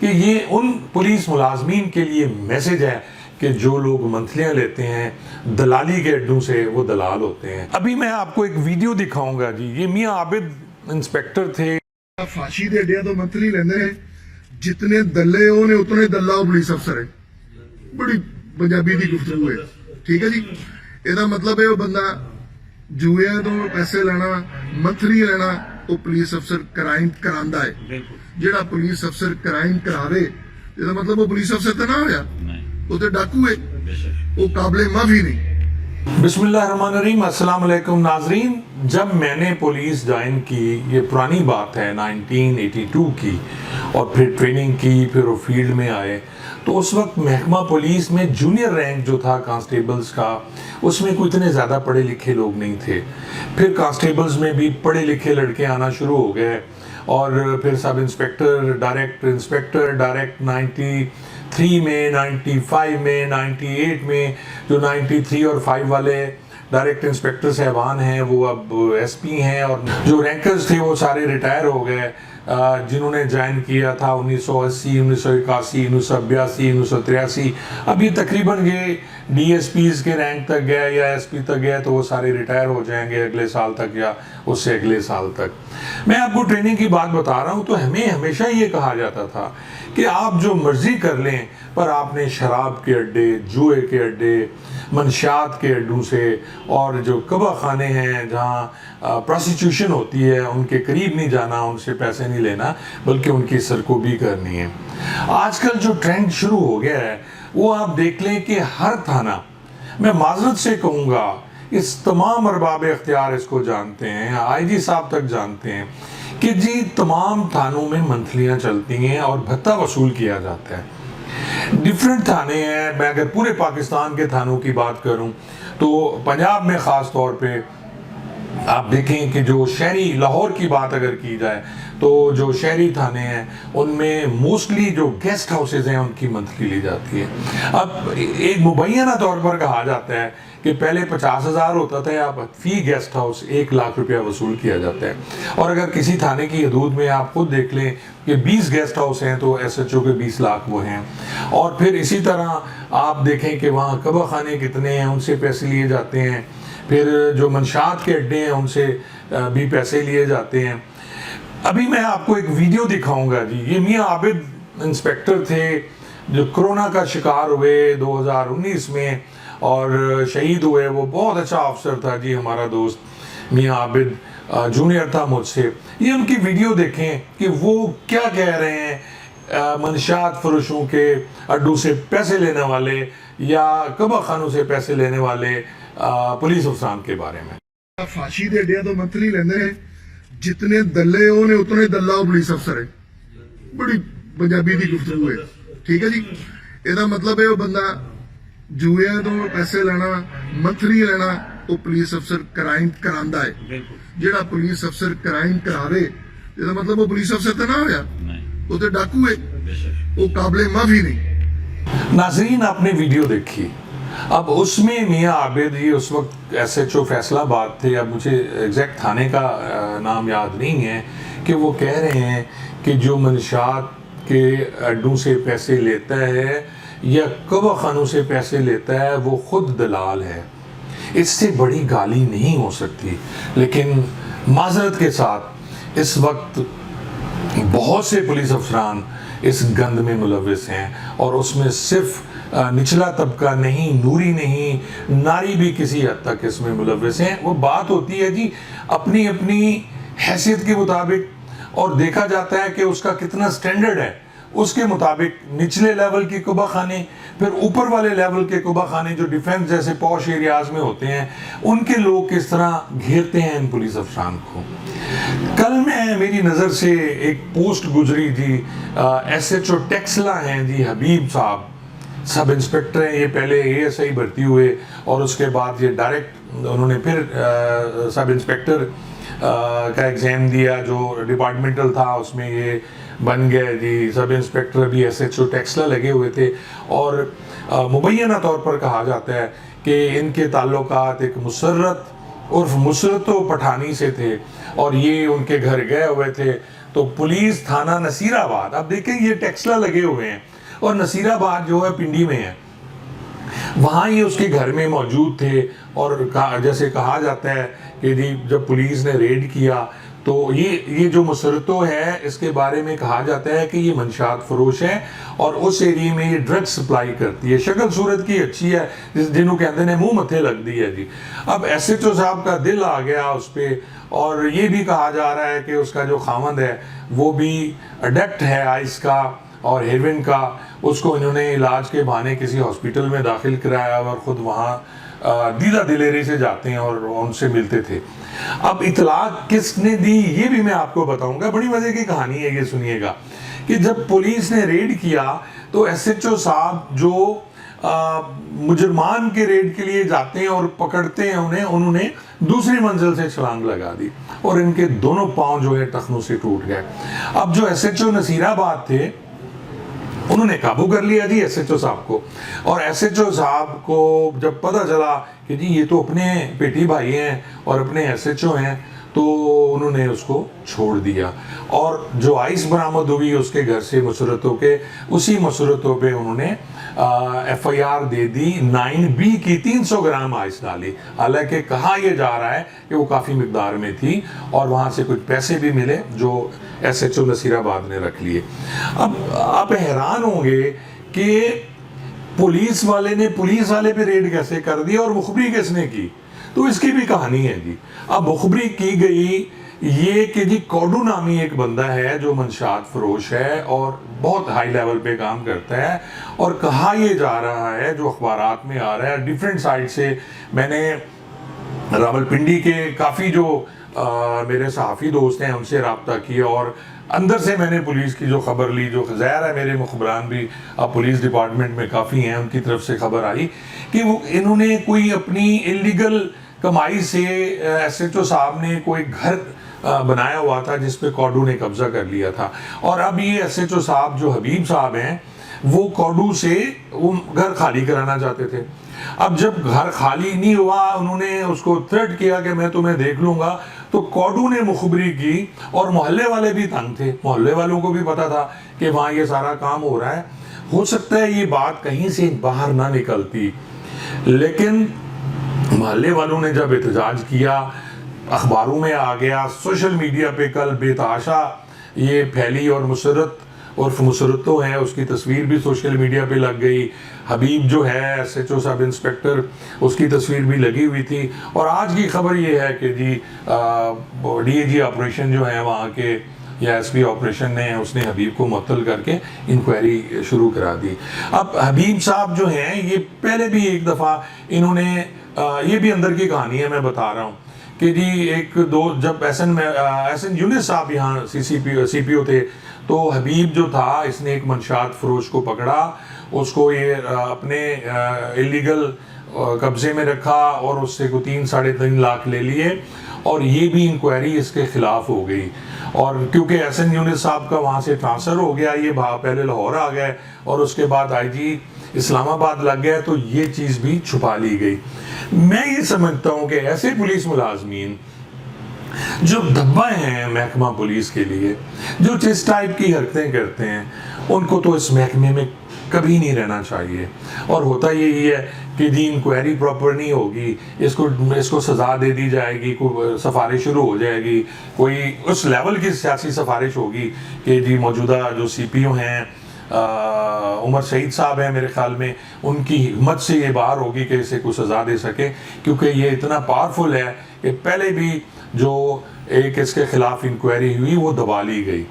کہ یہ ان پولیس ملازمین کے لیے میسج ہے کہ جو لوگ منتھلیاں لیتے ہیں دلالی کے اڈوں سے، وہ دلال ہوتے ہیں۔ ابھی میں آپ کو ایک ویڈیو دکھاؤں گا جی، یہ میاں عابد انسپیکٹر تھے۔ فاشی دے اڈیا تو منتھلی لیندے نے، جتنے دلے ہونے اتنے دلہ پولیس افسر ہے۔ بڑی پنجابی دی گفتگو ہے، ٹھیک ہے جی۔ یہ مطلب ہے وہ بندہ جوئے تو پیسے لینا، منتھلی لینا، وہ پولیس افسر کرائم کراندا ہے۔ جیڑا پولیس افسر کرائم کراوے یہ مطلب وہ پولیس افسر تو نہ ہویا، وہ تو ڈاکو ہے، وہ قابل معافی نہیں۔ بسم اللہ الرحمن الرحیم، السلام علیکم ناظرین۔ جب میں نے پولیس جوائن کی، یہ پرانی بات ہے 1982 کی، اور پھر ٹریننگ کی، پھر وہ فیلڈ میں آئے، تو اس وقت محکمہ پولیس میں جونیئر رینک جو تھا کانسٹیبلز کا، اس میں کوئی اتنے زیادہ پڑھے لکھے لوگ نہیں تھے۔ پھر کانسٹیبلز میں بھی پڑھے لکھے لڑکے آنا شروع ہو گئے، اور پھر سب انسپیکٹر، ڈائریکٹ انسپیکٹر، ڈائریکٹ 93 میں، 95 میں، 98 میں، جو 93 اور 5 والے ڈائریکٹ انسپیکٹر صاحبان ہیں وہ اب ایس پی ہیں، اور جو رینکرز تھے وہ سارے ریٹائر ہو گئے۔ جنہوں نے جوائن کیا تھا 1980، 1981، 1982، 1983، اب یہ تقریباً یہ ڈی ایس پیز کے رینک تک گئے یا ایس پی تک گئے، تو وہ سارے ریٹائر ہو جائیں گے اگلے سال تک یا اس سے اگلے سال تک۔ میں آپ کو ٹریننگ کی بات بتا رہا ہوں، تو ہمیں ہمیشہ یہ کہا جاتا تھا کہ آپ جو مرضی کر لیں، پر آپ نے شراب کے اڈے، جوئے کے اڈے، منشیات کے اڈوں سے، اور جو کبا خانے ہیں جہاں پروسٹیٹیوشن ہوتی ہے، ان کے قریب نہیں جانا، ان سے پیسے نہیں لینا، بلکہ ان کی سرکوبی کرنی ہے۔ آج کل جو ٹرینڈ شروع ہو گیا ہے وہ آپ دیکھ لیں کہ ہر تھانہ، میں معذرت سے کہوں گا، اس تمام ارباب اختیار اس کو جانتے ہیں، آئی جی صاحب تک جانتے ہیں کہ جی تمام تھانوں میں منتھلیاں چلتی ہیں اور بھتہ وصول کیا جاتا ہے۔ ڈیفرنٹ تھانے ہیں، میں اگر پورے پاکستان کے تھانوں کی بات کروں تو پنجاب میں خاص طور پہ آپ دیکھیں کہ جو شہری، لاہور کی بات اگر کی جائے تو جو شہری تھانے ہیں ان میں موسٹلی جو گیسٹ ہاؤسز ہیں ان کی منتھلی لی جاتی ہے۔ اب ایک مبینہ طور پر کہا جاتا ہے کہ پہلے 50,000 ہوتا تھا، اب فی گیسٹ ہاؤس 1,00,000 روپیہ وصول کیا جاتا ہے، اور اگر کسی تھانے کی حدود میں آپ خود دیکھ لیں کہ 20 گیسٹ ہاؤس ہیں تو ایس ایچ او کے 20 لاکھ وہ ہیں، اور پھر اسی طرح آپ دیکھیں کہ وہاں کبا خانے کتنے ہیں، ان سے پیسے لیے جاتے ہیں، پھر جو منشیات کے اڈے ہیں ان سے بھی پیسے لیے جاتے ہیں۔ ابھی میں آپ کو ایک ویڈیو دکھاؤں گا جی، یہ میاں عابد انسپیکٹر تھے جو کرونا کا شکار ہوئے 2019 میں اور شہید ہوئے۔ وہ بہت اچھا افسر تھا جی، ہمارا دوست میاں عابد، جونیئر تھا مجھ سے۔ یہ ان کی ویڈیو دیکھیں کہ وہ کیا کہہ رہے ہیں منشیات فروشوں کے اڈوں سے پیسے لینے والے یا کبا خانوں سے پیسے لینے والے پولیس افسران کے بارے میں۔ فاشی دے اڈیا تو منتھلی لیندے نے، جتنے دلے ہونے اتنے دلہ پولیس افسر ہے۔ بڑی پنجابی دی گفتگو ہے، ٹھیک ہے جی۔ یہ مطلب ہے وہ بندہ جوئے تو پیسے لینا، منتھلی لینا، وہ پولیس افسر کرائم کراندا ہے۔ جیڑا پولیس افسر کرائم کراوے یہ مطلب وہ پولیس افسر تو نہ ہویا، وہ تو ڈاکو ہے، وہ قابل معافی نہیں۔ ناظرین آپ نے ویڈیو دیکھی، اب اس میں میاں عابد، یہ اس وقت ایس ایچ او فیصل آباد تھے، اب مجھے ایگزیکٹ تھانے کا نام یاد نہیں ہے، کہ وہ کہہ رہے ہیں کہ جو منشیات کے اڈوں سے پیسے لیتا ہے یا کبا خانوں سے پیسے لیتا ہے وہ خود دلال ہے۔ اس سے بڑی گالی نہیں ہو سکتی، لیکن معذرت کے ساتھ اس وقت بہت سے پولیس افسران اس گند میں ملوث ہیں، اور اس میں صرف نچلا طبقہ نہیں، نوری نہیں، ناری بھی کسی حد تک اس میں ملوث ہیں۔ وہ بات ہوتی ہے جی اپنی اپنی حیثیت کے مطابق، اور دیکھا جاتا ہے کہ اس کا کتنا سٹینڈرڈ ہے، اس کے مطابق نچلے لیول کے کبا خانے، پھر اوپر والے لیول کے کبا خانے جو ڈیفنس جیسے پوش ایریاز میں ہوتے ہیں، ان کے لوگ کس طرح گھیرتے ہیں ان پولیس افسران کو۔ کل میں میری نظر سے ایک پوسٹ گزری جی، ایس ایچ او ٹیکسلا ہیں جی حبیب صاحب، سب انسپیکٹر ہیں، یہ پہلے اے ایس آئی بھرتی ہوئے اور اس کے بعد یہ ڈائریکٹ انہوں نے پھر سب انسپیکٹر کا ایگزام دیا جو ڈپارٹمنٹل تھا، اس میں یہ بن گئے جی سب انسپیکٹر، بھی ایس ایچ او ٹیکسلا لگے ہوئے تھے، اور مبینہ طور پر کہا جاتا ہے کہ ان کے تعلقات ایک مسرت عرف مسرت و پٹھانی سے تھے، اور یہ ان کے گھر گئے ہوئے تھے تو پولیس تھانہ نصیر آباد، اب دیکھیں یہ ٹیکسلا لگے ہوئے ہیں اور نصیر آباد جو ہے پنڈی میں ہے، وہاں یہ اس کے گھر میں موجود تھے، اور جیسے کہا جاتا ہے کہ جی جب پولیس نے ریڈ کیا تو یہ جو مسرتو ہے اس کے بارے میں کہا جاتا ہے کہ یہ منشیات فروش ہے اور اس ایریے میں یہ ڈرگ سپلائی کرتی ہے، شکل صورت کی اچھی ہے، جنہوں کہتے ہیں منہ متھے لگ دی ہے جی۔ اب ایس ایچ او صاحب کا دل آ گیا اس پہ، اور یہ بھی کہا جا رہا ہے کہ اس کا جو خاوند ہے وہ بھی اڈکٹ ہے آئس کا اور ہیروین کا، اس کو انہوں نے علاج کے بہانے کسی ہاسپٹل میں داخل کرایا اور خود وہاں دیدہ دلیری سے جاتے ہیں اور ان سے ملتے تھے۔ اب اطلاع کس نے دی یہ بھی میں آپ کو بتاؤں گا، بڑی مزے کی کہانی ہے، یہ سنیے گا کہ جب پولیس نے ریڈ کیا تو ایس ایچ او صاحب جو مجرمان کے ریڈ کے لیے جاتے ہیں اور پکڑتے ہیں انہوں نے دوسری منزل سے چھلانگ لگا دی اور ان کے دونوں پاؤں جو ہے ٹخنوں سے ٹوٹ گئے۔ اب جو ایس ایچ او نصیر آباد تھے انہوں نے قابو کر لیا جی ایس ایچ او صاحب کو، اور ایس ایچ او صاحب کو جب پتہ چلا کہ جی یہ تو اپنے پیٹی بھائی ہیں اور اپنے ایس ایچ او ہیں، تو انہوں نے اس کو چھوڑ دیا، اور جو آئس برآمد ہوئی اس کے گھر سے مسرتوں کے، اسی مسرتوں پہ انہوں نے F I R they the 9B کی، 300 گرام آئس ڈالی، حالانکہ کہا یہ جا رہا ہے کہ وہ کافی مقدار میں تھی، اور وہاں سے کچھ پیسے بھی ملے جو ایس ایچ او نصیر آباد نے رکھ لیے۔ اب آپ حیران ہوں گے کہ پولیس والے پہ ریڈ کیسے کر دی اور مخبری کس نے کی، تو اس کی بھی کہانی ہے جی۔ اب مخبری کی گئی یہ کہ جی کوڈو نامی ایک بندہ ہے جو منشیات فروش ہے اور بہت ہائی لیول پہ کام کرتا ہے، اور کہا یہ جا رہا ہے جو اخبارات میں آ رہا ہے ڈیفرنٹ سائٹ سے، میں نے راولپنڈی کے کافی جو میرے صحافی دوست ہیں ان سے رابطہ کیا، اور اندر سے میں نے پولیس کی جو خبر لی، جو ظاہر ہے میرے مخبران بھی اب پولیس ڈپارٹمنٹ میں کافی ہیں، ان کی طرف سے خبر آئی کہ وہ انہوں نے کوئی اپنی انلیگل کمائی سے ایس ایچ او صاحب نے کوئی گھر بنایا ہوا تھا جس پہ کوڈو نے قبضہ کر لیا تھا، اور اب یہ ایس ایچ او صاحب جو حبیب صاحب ہیں وہ کوڈو سے وہ گھر خالی کرانا چاہتے تھے۔ اب جب گھر خالی نہیں ہوا انہوں نے اس کو تھریٹ کیا کہ میں تمہیں دیکھ لوں گا، تو کوڈو نے مخبری کی، اور محلے والے بھی تنگ تھے، محلے والوں کو بھی پتا تھا کہ وہاں یہ سارا کام ہو رہا ہے، ہو سکتا ہے یہ بات کہیں سے باہر نہ نکلتی، لیکن محلے والوں نے جب احتجاج کیا، اخباروں میں آ گیا، سوشل میڈیا پہ کل بے تحاشا یہ پھیلی، اور مسرتوں ہے اس کی تصویر بھی سوشل میڈیا پہ لگ گئی، حبیب جو ہے S H O sub inspector اس کی تصویر بھی لگی ہوئی تھی، اور آج کی خبر یہ ہے کہ G D A G operation جو ہے وہاں کے یا ایس پی آپریشن نے اس نے حبیب کو معطل کر کے انکوائری شروع کرا دی۔ اب حبیب صاحب جو ہیں یہ پہلے بھی ایک دفعہ انہوں نے یہ بھی اندر کی کہانی ہے میں بتا رہا ہوں کہ جی ایک دو جب ایس این یونس صاحب یہاں سی پی او تھے تو حبیب جو تھا اس نے ایک منشیات فروش کو پکڑا، اس کو یہ اپنے اللیگل قبضے میں رکھا اور اس سے 3-3.5 لاکھ لے لیے، اور یہ بھی انکوائری اس کے خلاف ہو گئی، اور کیونکہ ایس این یونس صاحب کا وہاں سے ٹرانسفر ہو گیا، یہ پہلے لاہور آ گئے اور اس کے بعد آئی جی اسلام آباد لگ گیا، تو یہ چیز بھی چھپا لی گئی۔ میں یہ سمجھتا ہوں کہ ایسے پولیس ملازمین جو دھبا ہیں محکمہ پولیس کے لیے، جو جس ٹائپ کی حرکتیں کرتے ہیں، ان کو تو اس محکمے میں کبھی نہیں رہنا چاہیے، اور ہوتا یہی ہے کہ جی انکوائری پراپر نہیں ہوگی، اس کو سزا دے دی جائے گی، کوئی سفارش شروع ہو جائے گی، کوئی اس لیول کی سیاسی سفارش ہوگی کہ جی موجودہ جو سی پی او ہیں عمر سعید صاحب ہیں میرے خیال میں، ان کی ہمت سے یہ باہر ہوگی کہ اسے کوئی سزا دے سکے، کیونکہ یہ اتنا پاورفل ہے کہ پہلے بھی جو ایک اس کے خلاف انکوائری ہوئی وہ دبا لی گئی۔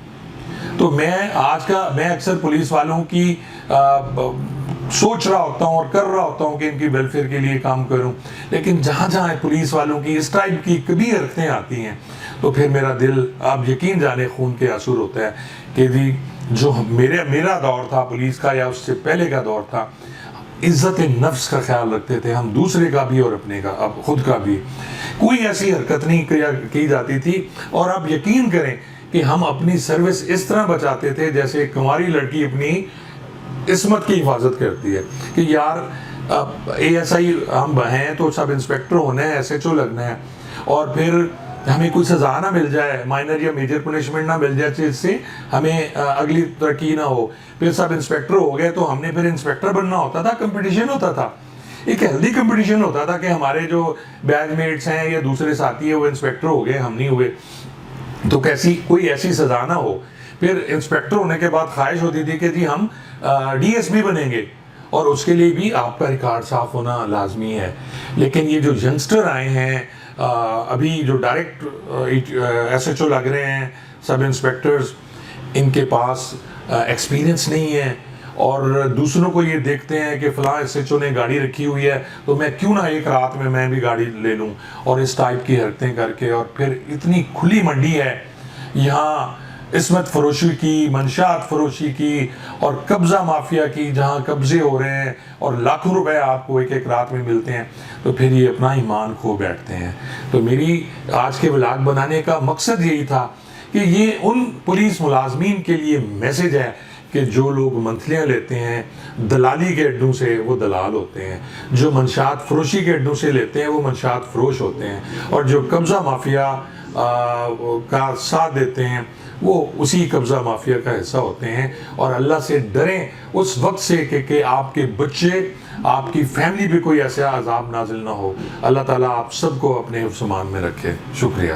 تو میں اکثر پولیس والوں کی سوچ رہا ہوتا ہوں اور کر رہا ہوتا ہوں کہ ان کی ویلفیئر کے لیے کام کروں، لیکن جہاں پولیس والوں کی اس ٹائپ کی کبھی حرکتیں آتی ہیں تو پھر میرا دل آپ یقین جانے خون کے آنسو ہوتا ہے کہ جی جو میرا دور تھا پولیس کا یا اس سے پہلے کا دور تھا، عزت نفس کا خیال رکھتے تھے ہم، دوسرے کا بھی اور اپنے کا، اب خود کا بھی، کوئی ایسی حرکت نہیں کی جاتی تھی، اور آپ یقین کریں کہ ہم اپنی سروس اس طرح بچاتے تھے جیسے ایک کنواری لڑکی اپنی عصمت کی حفاظت کرتی ہے کہ یار اے ایس آئی ہم ہیں تو سب انسپیکٹر ہونا ہے، ایس ایچ او لگنا ہے، اور پھر ہمیں کوئی سزا نہ مل جائے, مائنر یا میجر پنشمنٹ نہ مل جائے جس سے ہمیں اگلی ترقی نہ ہو. پھر سب انسپیکٹر ہو گئے تو ہم نے پھر انسپیکٹر بننا ہوتا تھا, کمپٹیشن ہوتا تھا, ایک ہیلدی کمپٹیشن ہوتا تھا کہ ہمارے جو بیچ میٹس ہیں یا دوسرے ساتھی ہیں وہ انسپیکٹر ہو گئے, ہم نہیں ہوئے, تو کیسی کوئی ایسی سزا نہ ہو. پھر انسپیکٹر ہونے کے بعد خواہش ہوتی تھی کہ جی ہم ڈی ایس پی بنیں گے, اور اس کے لیے بھی آپ کا ریکارڈ صاف ہونا لازمی ہے. لیکن یہ جو ینگسٹر آئے ہیں ابھی جو ڈائریکٹ ایس ایچ او لگ رہے ہیں, سب انسپیکٹرز, ان کے پاس ایکسپیرینس نہیں ہے, اور دوسروں کو یہ دیکھتے ہیں کہ فلاں ایس ایچ او نے گاڑی رکھی ہوئی ہے تو میں کیوں نہ ایک رات میں بھی گاڑی لے لوں, اور اس ٹائپ کی حرکتیں کر کے. اور پھر اتنی کھلی منڈی ہے یہاں عصمت فروشی کی, منشیات فروشی کی, اور قبضہ مافیا کی, جہاں قبضے ہو رہے ہیں اور لاکھوں روپے آپ کو ایک رات میں ملتے ہیں, تو پھر یہ اپنا ایمان کھو بیٹھتے ہیں. تو میری آج کے ولاگ بنانے کا مقصد یہی تھا کہ یہ ان پولیس ملازمین کے لیے میسج ہے کہ جو لوگ منتھلیاں لیتے ہیں دلالی کے اڈوں سے وہ دلال ہوتے ہیں, جو منشیات فروشی کے اڈوں سے لیتے ہیں وہ منشیات فروش ہوتے ہیں, اور جو قبضہ مافیا کا ساتھ دیتے ہیں وہ اسی قبضہ مافیا کا حصہ ہوتے ہیں. اور اللہ سے ڈریں اس وقت سے کہ آپ کے بچے, آپ کی فیملی پہ کوئی ایسا عذاب نازل نہ ہو. اللہ تعالیٰ آپ سب کو اپنے حفظ و امان میں رکھے. شکریہ.